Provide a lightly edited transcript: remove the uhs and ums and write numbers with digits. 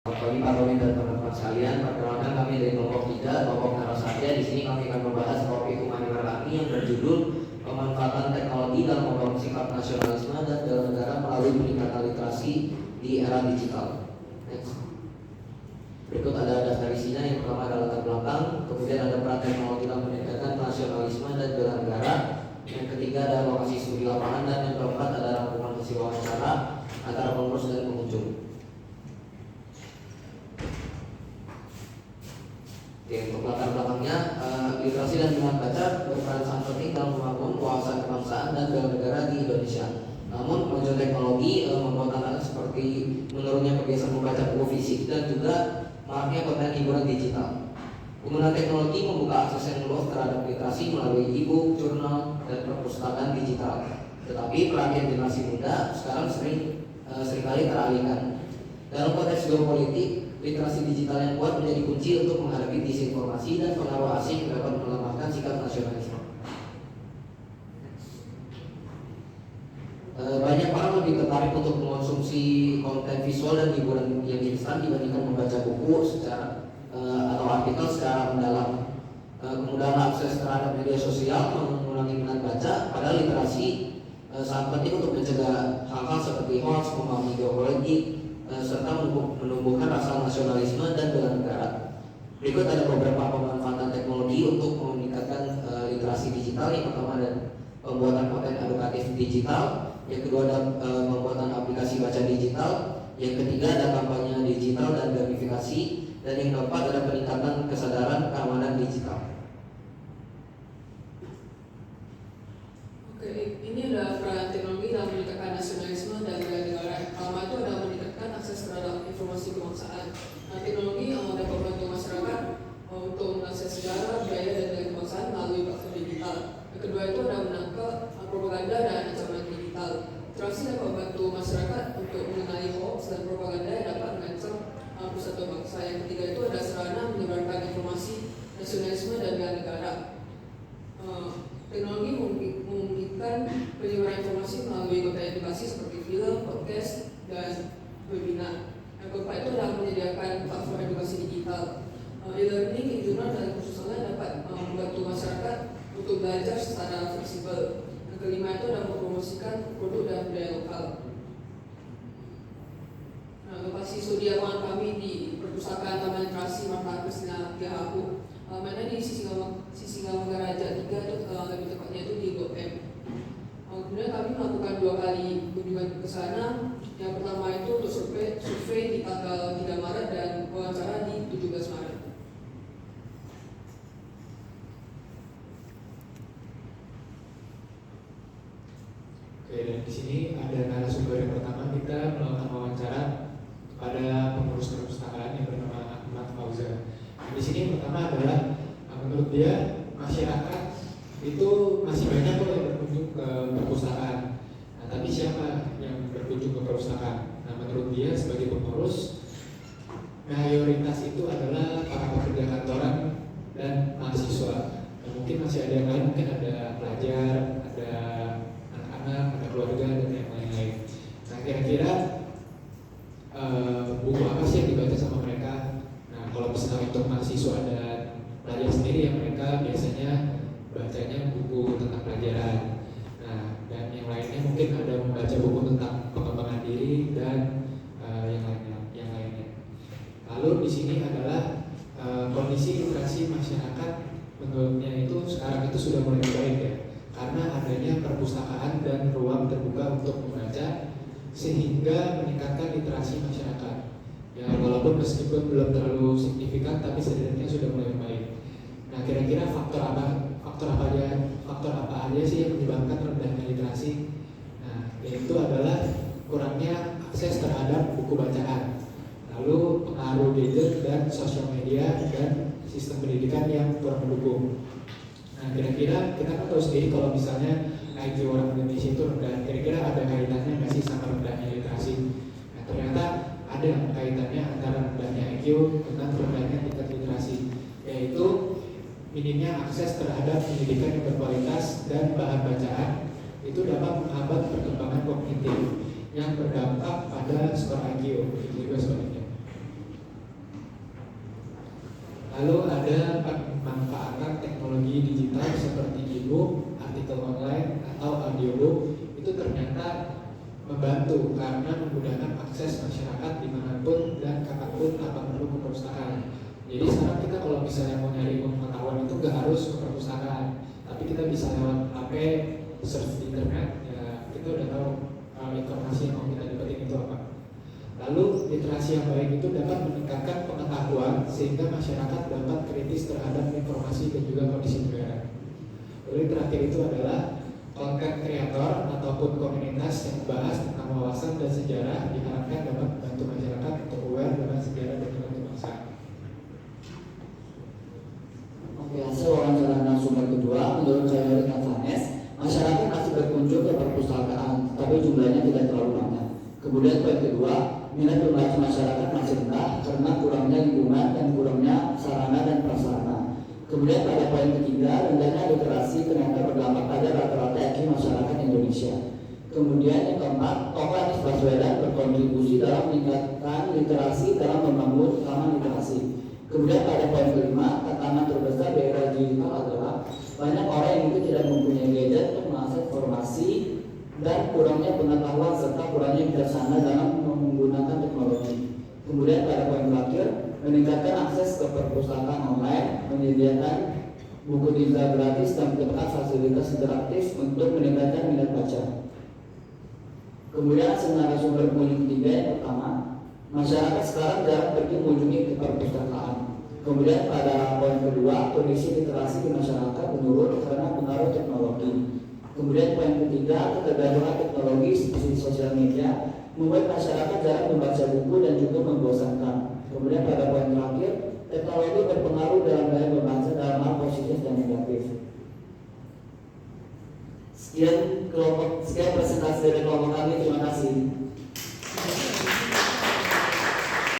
Pagi Pak Romi dan teman-teman sekalian, perkenalkan kami dari kelompok 3, kelompok Narasatya. Di sini kami akan membahas topik humaniora kami yang berjudul pemanfaatan teknologi dalam membangun sikap nasionalisme dan bela negara melalui peningkatan literasi di era digital. Next. Berikut ada daftar isinya. Yang pertama adalah latar belakang, kemudian ada peran teknologi dalam meningkatkan nasionalisme dan bela negara. Yang ketiga ada lokasi studi lapangan, dan yang keempat ada rangkuman hasil wawancara antara pengurus dan pengunjung. Untuk latar belakangnya, literasi dan minat baca berperan sangat penting dalam membangun wawasan kebangsaan dan bela negara di Indonesia. Namun kemajuan teknologi membuat anak seperti menurunnya kebiasaan membaca buku fisik dan juga maraknya konten hiburan digital. Penggunaan teknologi membuka akses yang luas terhadap literasi melalui e-book, jurnal, dan perpustakaan digital. Tetapi perhatian generasi muda sekarang seringkali teralihkan. Dalam konteks geopolitik, literasi digital yang kuat menjadi kunci untuk menghadapi disinformasi dan pengaruh asing yang dapat melemahkan sikap nasionalisme. Banyak orang lebih tertarik untuk mengonsumsi konten visual dan hiburan yang instan dibandingkan membaca buku atau artikel secara mendalam. Kemudahan akses terhadap media sosial mengurangi minat baca, padahal literasi sangat penting untuk mencegah hal-hal seperti hoax, memahami geopolitik, serta menumbuhkan rasa nasionalisme dan bela negara. Berikut ada beberapa pemanfaatan teknologi untuk meningkatkan literasi digital. Yang pertama ada pembuatan konten edukatif digital, yang kedua ada pembuatan aplikasi baca digital, yang ketiga ada kampanye digital dan gamifikasi, dan yang keempat ada peningkatan kesadaran keamanan digital. Oke, ini adalah peran teknologi dalam meningkatkan nasionalisme dan bela negara. Pertama itu adalah meningkatkan akses terhadap informasi kebangsaan. Teknologi dapat membantu masyarakat untuk mengakses sejarah, budaya, dan nilai kebangsaan melalui platform digital. Yang kedua itu adalah menangkap propaganda dan ancaman digital. Literasi dapat membantu masyarakat untuk mengenali hoax dan propaganda yang dapat mengancam persatuan bangsa. Yang ketiga itu adalah sarana menyebarkan informasi nasionalisme dan bela negara. Teknologi memungkinkan penyebaran informasi melalui konten edukasi seperti film, podcast, dan webinar. Yang keempat itu adalah menyediakan platform edukasi digital. E-learning, e-journal, dan kursus online dapat membantu masyarakat untuk belajar secara fleksibel. Yang kelima itu adalah mempromosikan produk dan budaya lokal. Lokasi studi lapangan kami di Perpustakaan Taman Literasi Marta Kristina Gahaku, mana di Sisingamangaraja 3 itu lebih tepatnya itu di Blok M. Kemudian kami melakukan 2 kali kunjungan ke sana. Yang pertama itu untuk survei di tanggal 3 Maret dan wawancara di 17 Maret. Oke, dan di sini ada narasumber yang pertama. Kita melakukan wawancara pada pengurus perpustakaan yang bernama Ahmad Fauzan. Di sini yang pertama adalah menurut dia masyarakat itu masih banyak kok yang berkunjung ke perpustakaan. Nah, tapi siapa yang berkunjung ke perpustakaan? Nah, menurut dia sebagai pengurus, mayoritas itu adalah para pekerja kantoran dan mahasiswa. Nah, mungkin masih ada yang lain, mungkin ada pelajar, ada anak-anak, ada keluarga, dan yang lain-lain. Nah, kira-kira buku apa sih yang dibaca sama mereka? Nah, kalau misalnya untuk mahasiswa dan pelajar sendiri, yang mereka biasanya bacanya buku tentang pelajaran. Nah, dan yang lainnya mungkin ada membaca buku tentang pengembangan diri dan yang lainnya. Lalu di sini adalah kondisi literasi masyarakat menurutnya itu sekarang itu sudah mulai baik ya, karena adanya perpustakaan dan ruang terbuka untuk membaca sehingga meningkatkan literasi masyarakat. Ya, walaupun meskipun belum terlalu signifikan, tapi setidaknya sudah mulai baik. Nah, kira-kira faktor apa aja sih yang menyebabkan rendahnya literasi? Nah, yaitu adalah kurangnya akses terhadap buku bacaan, lalu pengaruh gadget dan sosial media, dan sistem pendidikan yang kurang mendukung. Nah, kira-kira kita kan tahu sendiri kalau misalnya IQ orang Indonesia itu rendah, kira-kira ada kaitannya nggak sih sama rendahnya literasi? Nah, ternyata ada kaitannya antara rendahnya IQ dengan rendahnya tingkat literasi, yaitu minimnya akses terhadap pendidikan yang berkualitas dan bahan bacaan itu dapat menghambat perkembangan kognitif yang berdampak pada skor IQ. Itu juga sebaliknya. Lalu ada pemanfaatan teknologi digital seperti e-book, artikel online, atau audiobook itu ternyata membantu karena memudahkan akses masyarakat dimanapun dan kapanpun tanpa perlu ke perpustakaan. Jadi sekarang kita kalau misalnya mau nyari pengetahuan itu nggak harus ke perpustakaan, tapi kita bisa lewat HP, search di internet, ya kita udah tahu informasi yang mau kita dapetin itu apa. Lalu literasi yang baik itu dapat meningkatkan pengetahuan sehingga masyarakat dapat kritis terhadap informasi dan juga kondisi negara. Lalu terakhir itu adalah konten kreator ataupun komunitas yang membahas tentang wawasan dan sejarah diharapkan dapat membantu masyarakat untuk aware dengan sejarah dan juga bangsa. Oke, hasil wawancara narasumber kedua, menurut saya dan Vanes, masyarakat masih berkunjung ke perpustakaan, tapi jumlahnya tidak terlalu banyak. Kemudian poin kedua, minat membaca masyarakat masih rendah karena kurangnya lingkungan dan kurangnya sarana dan prasarana. Kemudian pada poin ketiga, rendahnya literasi ternyata berdampak pada rata-rata IQ masyarakat Indonesia. Kemudian yang keempat, tokoh Anies Baswedan berkontribusi dalam meningkatkan literasi dalam membangun taman literasi. Kemudian pada poin kelima, tantangan terbesar di era digital adalah banyak orang yang mungkin tidak mempunyai gadget untuk mengakses informasi dan kurangnya pengetahuan serta kurangnya bijaksana dalam menggunakan teknologi. Kemudian pada poin terakhir, meningkatkan akses ke perpustakaan online, menyediakan buku digital gratis dan menyediakan fasilitas interaktif untuk meningkatkan minat baca. Kemudian narasumber poin ketiga yang pertama, masyarakat sekarang jarang pergi mengunjungi ke perpustakaan. Kemudian pada poin kedua, kondisi literasi di masyarakat menurun karena pengaruh teknologi. Kemudian poin ketiga, ketergantungan teknologi seperti sosial media membuat masyarakat jarang membaca buku dan juga membosankan. Kemudian pada poin terakhir, teknologi berpengaruh dalam gaya membaca dalam hal positif dan negatif. Sekian presentasi dari kelompok kami.